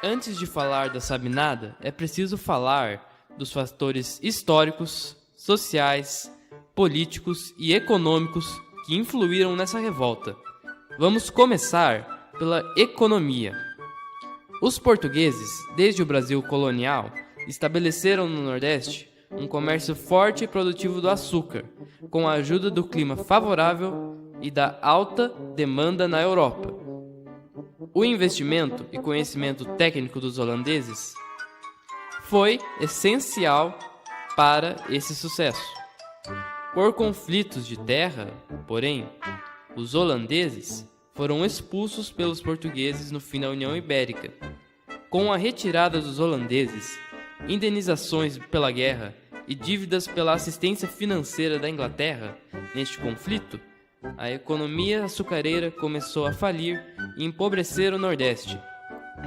Antes de falar da Sabinada, é preciso falar dos fatores históricos, sociais, políticos e econômicos que influíram nessa revolta. Vamos começar pela economia. Os portugueses, desde o Brasil colonial, estabeleceram no Nordeste um comércio forte e produtivo do açúcar, com a ajuda do clima favorável e da alta demanda na Europa. O investimento e conhecimento técnico dos holandeses foi essencial para esse sucesso. Por conflitos de terra, porém, os holandeses foram expulsos pelos portugueses no fim da União Ibérica. Com a retirada dos holandeses, indenizações pela guerra e dívidas pela assistência financeira da Inglaterra neste conflito, a economia açucareira começou a falir e empobrecer o Nordeste,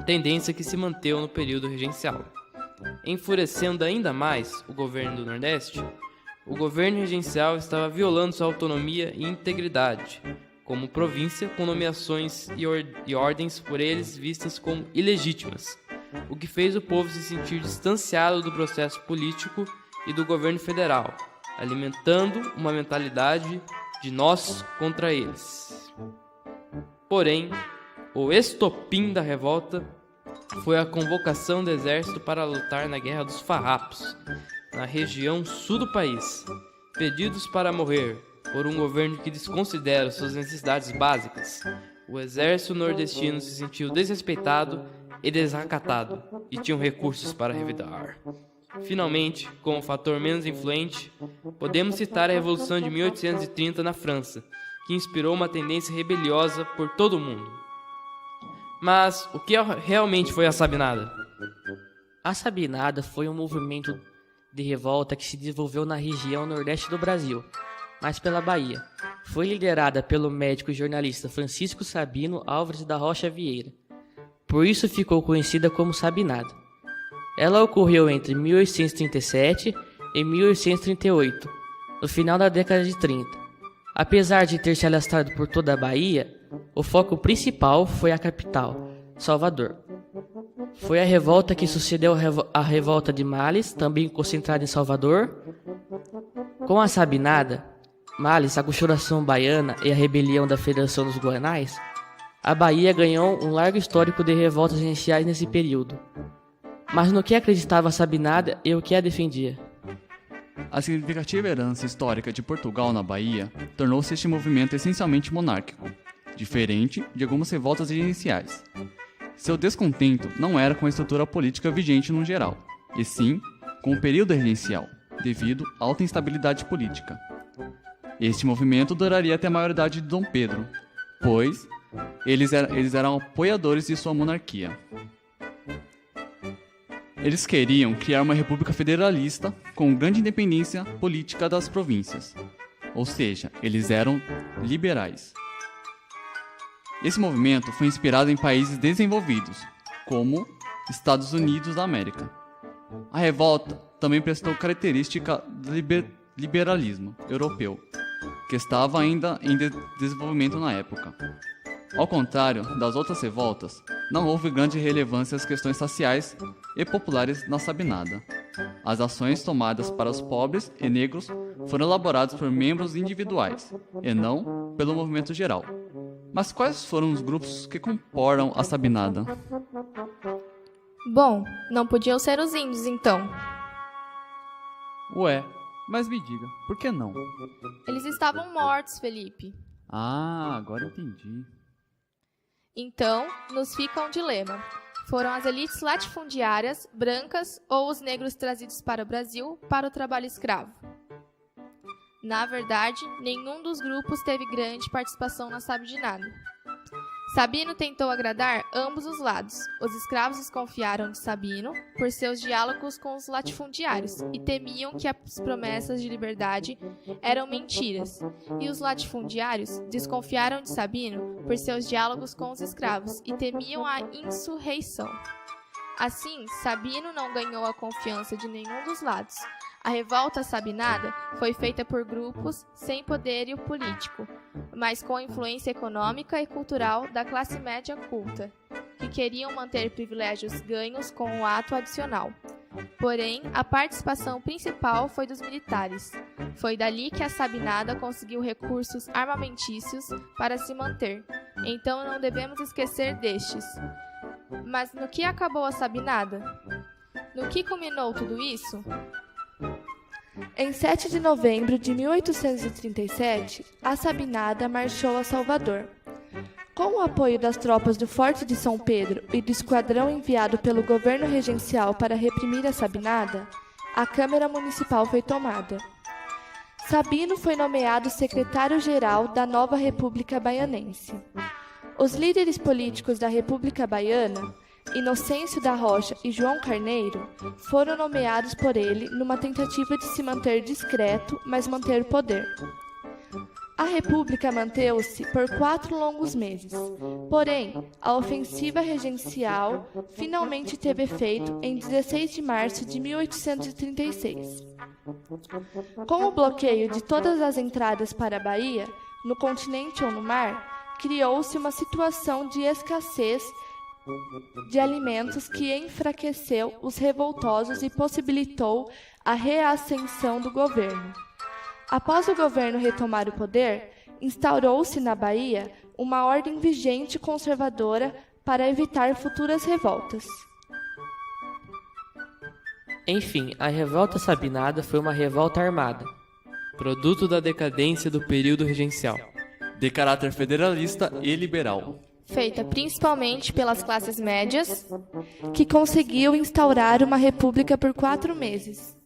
tendência que se manteve no período regencial. Enfurecendo ainda mais o governo do Nordeste, o governo regencial estava violando sua autonomia e integridade, como província, com nomeações e ordens por eles vistas como ilegítimas, o que fez o povo se sentir distanciado do processo político e do governo federal, alimentando uma mentalidade de nós contra eles. Porém, o estopim da revolta foi a convocação do exército para lutar na Guerra dos Farrapos, na região sul do país, pedidos para morrer por um governo que desconsidera suas necessidades básicas. O exército nordestino se sentiu desrespeitado e desacatado, e tinham recursos para revidar. Finalmente, como fator menos influente, podemos citar a Revolução de 1830 na França, que inspirou uma tendência rebeliosa por todo o mundo. Mas o que realmente foi a Sabinada? A Sabinada foi um movimento de revolta que se desenvolveu na região nordeste do Brasil, mas pela Bahia. Foi liderada pelo médico e jornalista Francisco Sabino Álvares da Rocha Vieira. Por isso ficou conhecida como Sabinada. Ela ocorreu entre 1837 e 1838, no final da década de 30. Apesar de ter se alastrado por toda a Bahia, o foco principal foi a capital, Salvador. Foi a revolta que sucedeu à revolta de Males, também concentrada em Salvador. Com a Sabinada, Males, a Conjuração Baiana e a rebelião da Federação dos Guanais, a Bahia ganhou um largo histórico de revoltas iniciais nesse período. Mas no que acreditava a Sabinada e o que a defendia? A significativa herança histórica de Portugal na Bahia tornou-se este movimento essencialmente monárquico, diferente de algumas revoltas iniciais. Seu descontento não era com a estrutura política vigente no geral, e sim com o período regencial, devido à alta instabilidade política. Este movimento duraria até a maioridade de Dom Pedro, pois eles eram apoiadores de sua monarquia. Eles queriam criar uma república federalista com grande independência política das províncias, ou seja, eles eram liberais. Esse movimento foi inspirado em países desenvolvidos, como Estados Unidos da América. A revolta também prestou característica do liberalismo europeu, que estava ainda em desenvolvimento na época. Ao contrário das outras revoltas, não houve grande relevância às questões raciais e populares na Sabinada. As ações tomadas para os pobres e negros foram elaboradas por membros individuais, e não pelo movimento geral. Mas quais foram os grupos que comporam a Sabinada? Bom, não podiam ser os índios, então. Ué, mas me diga, por que não? Eles estavam mortos, Felipe. Ah, agora entendi. Então, nos fica um dilema. Foram as elites latifundiárias, brancas, ou os negros trazidos para o Brasil para o trabalho escravo? Na verdade, nenhum dos grupos teve grande participação na Sabinada. Sabino tentou agradar ambos os lados. Os escravos desconfiaram de Sabino por seus diálogos com os latifundiários e temiam que as promessas de liberdade eram mentiras. E os latifundiários desconfiaram de Sabino por seus diálogos com os escravos e temiam a insurreição. Assim, Sabino não ganhou a confiança de nenhum dos lados. A revolta sabinada foi feita por grupos sem poderio político, mas com influência econômica e cultural da classe média culta. que queriam manter privilégios ganhos com o ato adicional. Porém, a participação principal foi dos militares. Foi dali que a Sabinada conseguiu recursos armamentícios para se manter. Então não devemos esquecer destes. Mas no que acabou a Sabinada? No que culminou tudo isso? Em 7 de novembro de 1837, a Sabinada marchou a Salvador. Com o apoio das tropas do Forte de São Pedro e do esquadrão enviado pelo governo regencial para reprimir a Sabinada, a Câmara Municipal foi tomada. Sabino foi nomeado secretário-geral da nova República Baianense. Os líderes políticos da República Baiana, Inocêncio da Rocha e João Carneiro, foram nomeados por ele numa tentativa de se manter discreto, mas manter o poder. A República manteve-se por 4 longos meses, porém, a ofensiva regencial finalmente teve efeito em 16 de março de 1836. Com o bloqueio de todas as entradas para a Bahia, no continente ou no mar, criou-se uma situação de escassez de alimentos que enfraqueceu os revoltosos e possibilitou a reascensão do governo. Após o governo retomar o poder, instaurou-se na Bahia uma ordem vigente conservadora para evitar futuras revoltas. Enfim, a revolta sabinada foi uma revolta armada, produto da decadência do período regencial, de caráter federalista e liberal, feita principalmente pelas classes médias, que conseguiu instaurar uma república por 4 meses.